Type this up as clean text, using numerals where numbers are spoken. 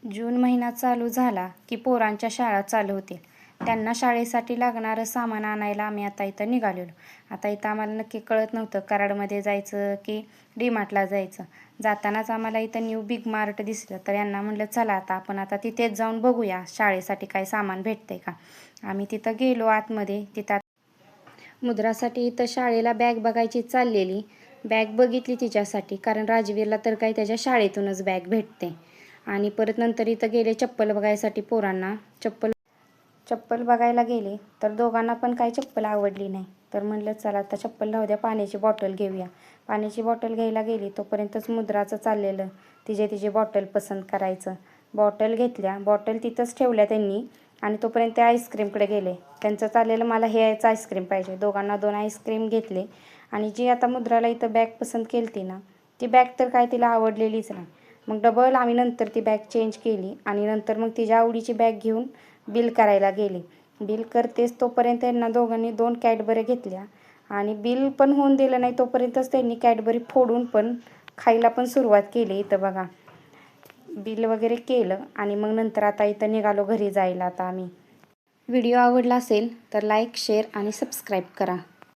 जून महिना चालू झाला की पोरांच्या शाळा चालू होतील. त्यांना शाळेसाठी लागणारं सामान आणायला आम्ही आता इथं निघालेलो. आता इथं आम्हाला नक्की कळत नव्हतं कराडमध्ये जायचं की डीमार्टला जायचं. जातानाच आम्हाला इथं न्यू बिग मार्ट दिसलं, तर यांना म्हटलं चला आपण आता तिथेच जाऊन बघूया शाळेसाठी काय सामान भेटतंय का. आम्ही तिथं गेलो आतमध्ये. तिथं मुद्रासाठी इथं शाळेला बॅग बघायची चाललेली. बॅग बघितली तिच्यासाठी, कारण राजवीरला तर काही त्याच्या शाळेतूनच बॅग भेटते. आणि परत नंतर इथं गेले चप्पल बघायसाठी पोरांना. चप्पल बघायला गेले तर दोघांना पण काही चप्पल आवडली नाही. तर म्हणलं चला आता चप्पल राहू द्या, पाण्याची बॉटल घेऊया. पाण्याची बॉटल घ्यायला गेली तोपर्यंतच मुद्राचं चाललेलं तिचे बॉटल पसंत करायचं. बॉटल घेतल्या, बॉटल तिथंच ठेवल्या त्यांनी. आणि तोपर्यंत ते आईस्क्रीमकडे गेले. त्यांचं चाललेलं मला हे यायचं आईस्क्रीम पाहिजे. दोघांना 2 आईस्क्रीम घेतले. आणि जी आता मुद्राला इथं बॅग पसंत केली ना, ती बॅग तर काय तिला आवडलेलीच नाही. मग डबल आम्ही नंतर ती बॅग चेंज केली आणि नंतर मग तिच्या आवडीची बॅग घेऊन बिल करायला गेले. बिल करतेच तोपर्यंत त्यांना दोघांनी 2 कॅडबरी घेतल्या. आणि बिल पण होऊन दिलं नाही तोपर्यंतच त्यांनी कॅडबरी फोडून पण खायला पण सुरुवात केली. इथं बघा, बिल वगैरे केलं आणि मग नंतर आता इथं निघालो घरी जायला. आता आम्ही व्हिडिओ आवडला असेल तर लाईक, शेअर आणि सबस्क्राईब करा.